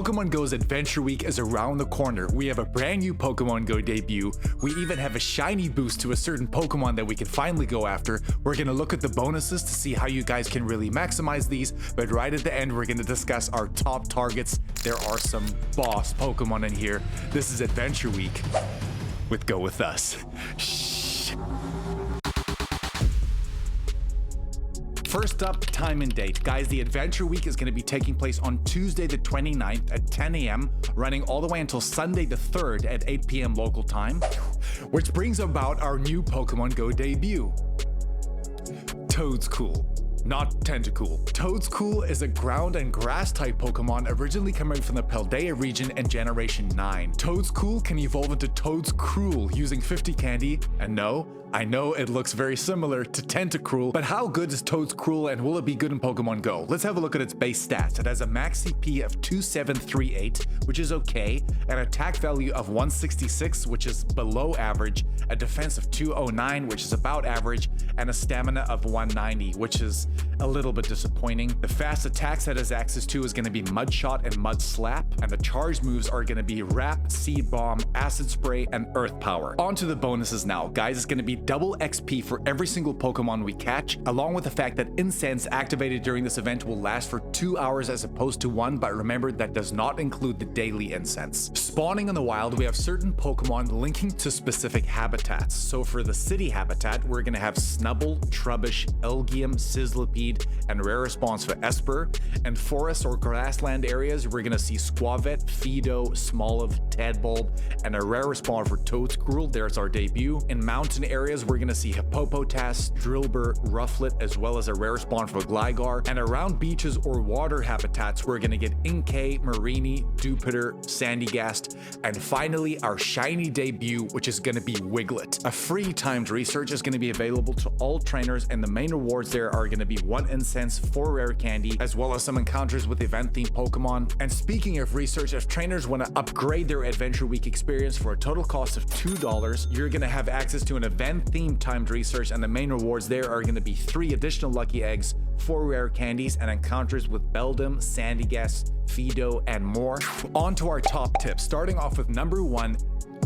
Pokemon GO's Adventure Week is around the corner. We have a brand new Pokemon GO debut. We even have a shiny boost to a certain Pokemon that we can finally go after. We're gonna look at the bonuses to see how you guys can really maximize these, but right at the end, we're gonna discuss our top targets. There are some boss Pokemon in here. This is Adventure Week with Go With Us. Shh. First up, time and date. Guys, the Adventure Week is going to be taking place on Tuesday the 29th at 10 a.m., running all the way until Sunday the 3rd at 8 p.m. local time, which brings about our new Pokemon GO debut. Toedscool. Not Tentacool. Toedscool is a ground and grass type Pokemon originally coming from the Paldea region in Generation 9. Toedscool can evolve into Toedscruel using 50 candy, and no, I know it looks very similar to Tentacruel, but how good is Toedscruel and will it be good in Pokemon GO? Let's have a look at its base stats. It has a max CP of 2738, which is okay, an attack value of 166, which is below average, a defense of 209, which is about average, and a stamina of 190, which is a little bit disappointing. The fast attacks it has access to is going to be Mud Shot and Mud Slap, and the charge moves are going to be Wrap, Seed Bomb, Acid Spray, and Earth Power. On to the bonuses now. Guys, it's going to be double XP for every single Pokemon we catch, along with the fact that incense activated during this event will last for 2 hours as opposed to 1, but remember that does not include the daily incense. Spawning in the wild, we have certain Pokemon linking to specific habitats. So for the city habitat, we're going to have Snubbull, Trubbish, Elgium, Sizzlipede, and rare response for Esper. And forest or grassland areas, we're going to see Squavette, Fido, Smoliv, Tadbulb, and a rare respawn for Toedscruel. There's our debut. In mountain areas, we're going to see Hippopotas, Drillbur, Rufflet, as well as a rare spawn for Gligar. And around beaches or water habitats, we're going to get Inkay, Marini, Dupiter, Sandygast, and finally our shiny debut, which is going to be Wiglett. A free timed research is going to be available to all trainers, and the main rewards there are going to be 1 incense, 4 rare candy, as well as some encounters with event-themed Pokemon. And speaking of research, if trainers want to upgrade their Adventure Week experience for a total cost of $2, you're going to have access to an event-themed timed research, and the main rewards there are going to be 3 additional lucky eggs, 4 rare candies, and encounters with Beldum, Sandygast, Fido, and more. On to our top tips, starting off with number 1.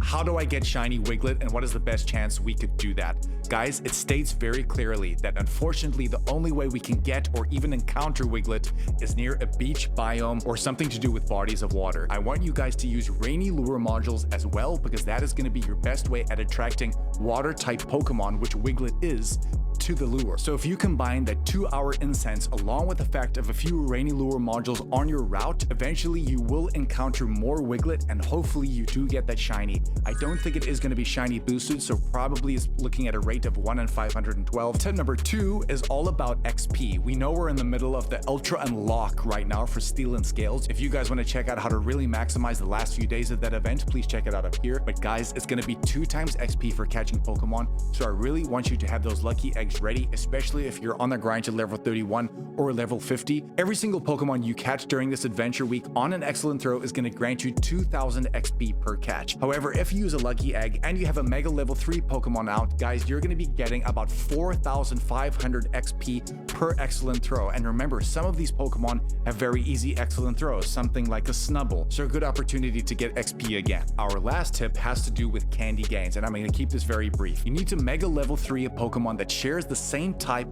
How do I get shiny Wiglett, and what is the best chance we could do that? Guys, it states very clearly that unfortunately the only way we can get or even encounter Wiglett is near a beach biome or something to do with bodies of water. I want you guys to use rainy lure modules as well, because that is going to be your best way at attracting water type Pokemon, which Wiglett is, to the lure. So if you combine that 2-hour incense along with the fact of a few rainy lure modules on your route, eventually you will encounter more Wiglett, and hopefully you do get that shiny. I don't think it is going to be shiny boosted, so probably is looking at a rate of 1 in 512. Tip number 2 is all about XP. We know we're in the middle of the Ultra Unlock right now for Steel and Scales. If you guys want to check out how to really maximize the last few days of that event, please check it out up here. But guys, it's going to be 2 times XP for catching Pokemon, so I really want you to have those lucky eggs ready, especially if you're on the grind to level 31 or level 50. Every single Pokemon you catch during this Adventure Week on an excellent throw is going to grant you 2000 XP per catch. However, if you use a lucky egg and you have a mega level 3 Pokemon out, guys, you're going to be getting about 4500 XP per excellent throw. And remember, some of these Pokemon have very easy excellent throws, something like a Snubbull, so a good opportunity to get XP again. Our last tip has to do with candy gains, and I'm going to keep this very brief. You need to mega level 3 a Pokemon that shares the same type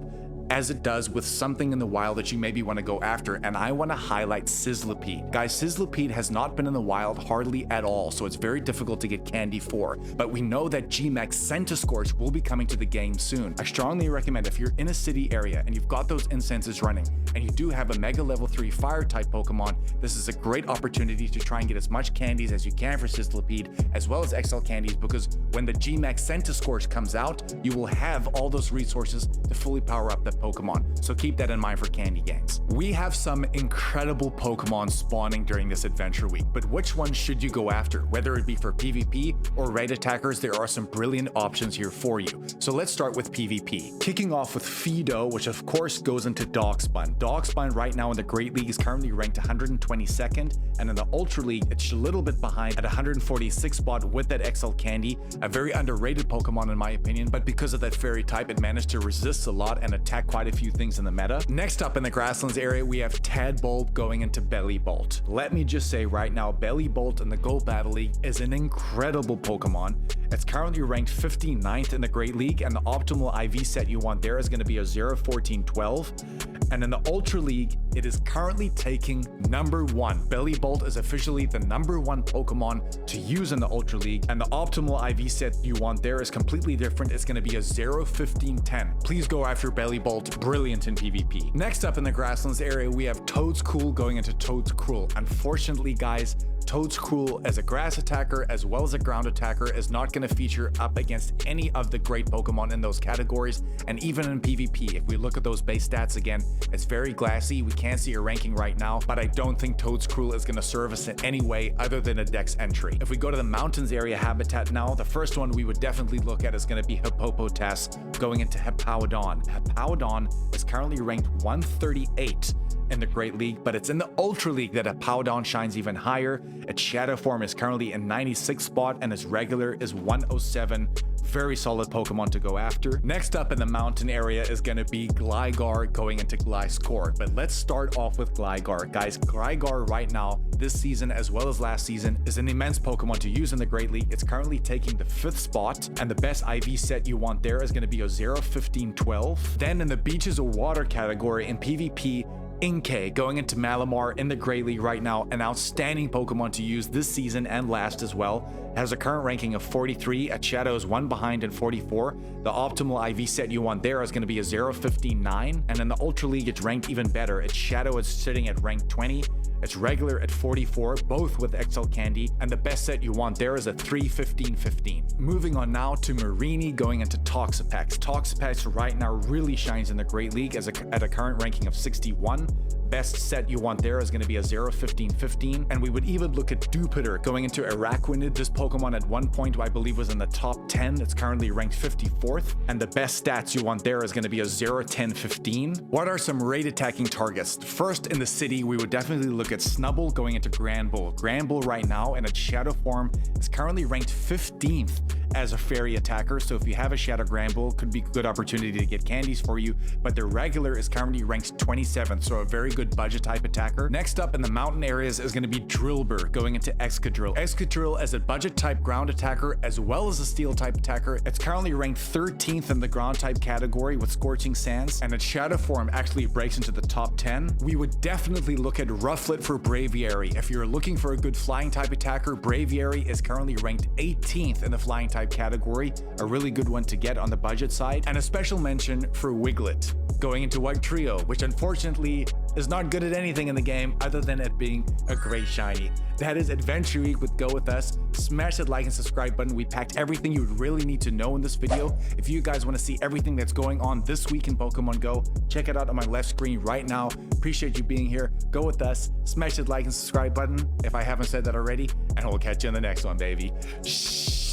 as it does with something in the wild that you maybe want to go after, and I want to highlight Sizzlipede. Guys, Sizzlipede has not been in the wild hardly at all, so it's very difficult to get candy for, but we know that GMAX Centiskorch will be coming to the game soon. I strongly recommend, if you're in a city area and you've got those incenses running and you do have a mega level 3 fire type Pokemon, this is a great opportunity to try and get as much candies as you can for Sizzlipede, as well as XL candies, because when the GMAX Centiskorch comes out, you will have all those resources to fully power up the Pokemon, so keep that in mind for candy gains. We have some incredible Pokemon spawning during this Adventure Week, but which one should you go after? Whether it be for PvP or raid attackers, there are some brilliant options here for you. So let's start with PvP. Kicking off with Fido, which of course goes into Dogspine. Dogspine right now in the Great League is currently ranked 122nd, and in the Ultra League, it's a little bit behind at 146th spot with that XL candy. A very underrated Pokemon in my opinion, but because of that fairy type, it managed to resist a lot and attack quite a few things in the meta. Next up in the grasslands area, we have Tadbulb going into Bellybolt. Let me just say right now, Bellybolt in the Go Battle League is an incredible Pokemon. It's currently ranked 59th in the Great League, and the optimal IV set you want there is going to be a 0-14-12. And in the Ultra League, it is currently taking #1. Bellybolt is officially the #1 Pokemon to use in the Ultra League, and the optimal IV set you want there is completely different. It's going to be a 0-15-10. Please go after Bellybolt, brilliant in PvP. Next up in the grasslands area, we have Toedscool going into Toedscruel. Unfortunately, guys, Toedscruel as a grass attacker as well as a ground attacker is not going to feature up against any of the great Pokemon in those categories, and even in PvP. If we look at those base stats again, it's very glassy. We can't see a ranking right now, but I don't think Toedscruel is going to serve us in any way other than a dex entry. If we go to the mountains area habitat now, the first one we would definitely look at is going to be Hippopotas going into Hippowdon. Hippowdon is currently ranked 138 in the Great League, but it's in the Ultra League that Hippowdon shines even higher. Its shadow form is currently in 96th spot, and its regular is 107. Very solid Pokemon to go after. Next up in the mountain area is going to be Gligar going into Gliscor. But let's start off with Gligar. Guys, Gligar right now, this season as well as last season, is an immense Pokemon to use in the Great League. It's currently taking the 5th spot, and the best IV set you want there is going to be a 0-15-12. Then in the Beaches of Water category in PvP, Inkay going into Malamar in the Great League right now, an outstanding Pokemon to use this season and last as well. It has a current ranking of 43, at Shadow is 1 behind in 44. The optimal IV set you want there is going to be a 0-15-9, and in the Ultra League it's ranked even better. Its Shadow is sitting at rank 20. It's regular at 44, both with XL Candy, and the best set you want there is a 3-15-15. Moving on now to Mareanie going into Toxapex. Toxapex right now really shines in the Great League at a current ranking of 61. Best set you want there is going to be a 0-15-15, and we would even look at Dupiter going into Araquanid. This Pokemon at one point I believe was in the top 10. It's currently ranked 54th, and the best stats you want there is going to be a 0-10-15. What are some raid attacking targets? First in the city, we would definitely look at Snubbull going into Granbull. Granbull right now in its shadow form is currently ranked 15th as a fairy attacker, so if you have a Shadow Granbull, could be a good opportunity to get candies for you, but the regular is currently ranked 27th, so a very good budget type attacker. Next up in the mountain areas is going to be Drillbur going into Excadrill. Excadrill as a budget type ground attacker as well as a steel type attacker. It's currently ranked 13th in the ground type category with Scorching Sands, and its shadow form actually breaks into the top 10. We would definitely look at Rufflet for Braviary. If you're looking for a good flying type attacker, Braviary is currently ranked 18th in the flying type category, a really good one to get on the budget side. And a special mention for Wiglett going into Wugtrio, which unfortunately is not good at anything in the game other than it being a great shiny. That is Adventure Week with Go With Us. Smash that like and subscribe button. We packed everything you would really need to know in this video. If you guys want to see everything that's going on this week in Pokemon Go, check it out on my left screen right now. Appreciate you being here. Go with us. Smash that like and subscribe button if I haven't said that already, and we'll catch you in the next one, baby. Shh.